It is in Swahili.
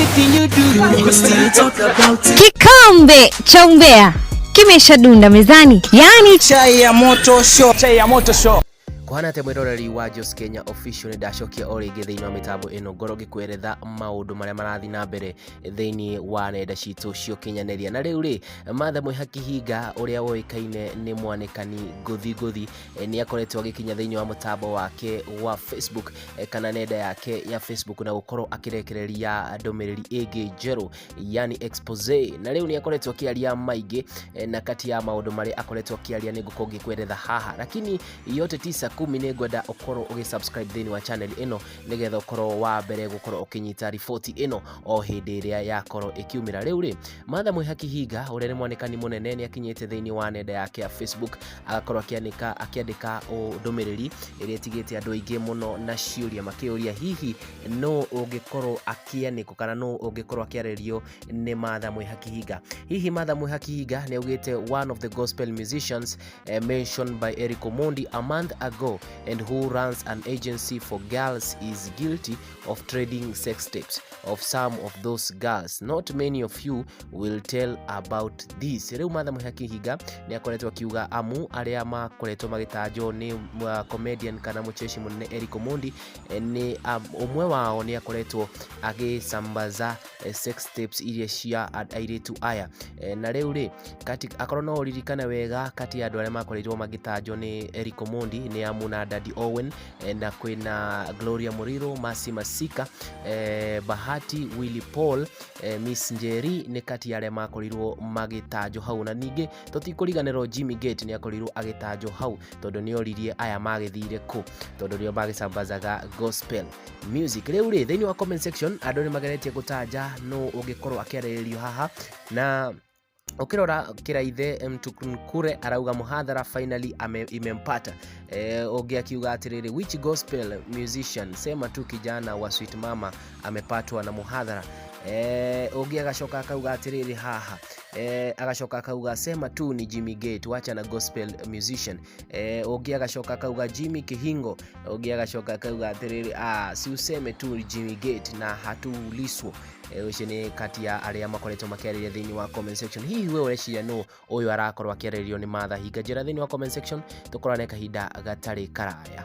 Anything you do, we still talk about it. Kikombe cha umbea kimeshadunda mezani, yani Chai ya moto show. Chai ya moto show. Kwana temweroreri wa Jos Kenya official ndacokia orege thiini wa mitambo ino ngoroge kweretha maundu maria marathi na mbere thiini wa nenda citu cio kinyaneria. Na riu ri Matha Mwihaki Hinga uria woikaine ni mwanekani nguthi ni akoretwo agikinya thiini wa mutambo wake wa Facebook kana nenda yake ya Facebook na gukorwo akirekereria ndumiriri ingi njeru yani expose. Na riu ni akoretwo akiaria maingi na kati ya maundu maria akoretwo akiaria ni ngukongi kweretha haha, lakini yote tisa 10 ni ngwenda ukorwo ugisubscribe thini wa channel ino nigetha ukorwo wa mbere gukorwo ukinyita ripoti ino o hindi iria yakorwo ikiumira. Riu ri Matha Mwihaki Hinga uria ni mwanekani munene ni akinyite thini wa nenda yake ya Facebook agakorwo akiandika ndumiriri iria tigite andu aingi muno na ciuria makiuria hihi no ungikorwo akianiko kana no ungikorwo akiarerio ni Matha Mwihaki Hinga. Hihi Matha Mwihaki Hinga ni ugite one of the gospel musicians mentioned by Eric Omondi a month ago and who runs an agency for girls is guilty of trading sex tapes of some of those girls. Not many of you will tell about this. Riu Matha Mwihaki Hinga ni akoretwo akiuga amu aria makoretwo magitanjo ni comedian kana mucheshi munene Eric Omondi ni umwe wao ni akoretwo agisambaza sex tapes iria cia airitu aya. Na riu ri kati akorwo no uririkana wega kati ya andu aria makoretwo magitanjo ni Eric Omondi ni amuna Daddy Owen na kwina Gloria Muriro, Masi Masika, Bahati, Willy Paul, Miss Njeri ni kati ya aria makorirwo magitanjo hau. Na ningi tutikuriganirwo Jimmy Gate ni akorirwo agitanjo hau tondu ni oririe aya magithire ku tondu rio magisambazaga gospel music. Riu ri thini wa comment section andu ni mageretie gutanja no ungikorwo akiarererio haha. Na ukirora kiraithe Mtukunkure arauga muhadhara finally imempata. Ogia kiuga atiriri which gospel musician sema tu kijana wa Sweet Mama amepatwa na muhadhara. Ogia agashoka akauga atiriri haha agashoka akauga sema tu ni Jimmy Gate wacha na gospel musician. Ogia agashoka akauga Jimmy Kihingo. Ogia agashoka akauga atiriri si useme tu Jimmy Gate na hatuliswo. Ucio ni kati ya aria makoretwo makiariria thini wa comment section. Hihi we ureciria no uyu arakorwo akiarerio ni Matha Hinga? Njira thini wa comment section tukorane kahinda gatari karaya.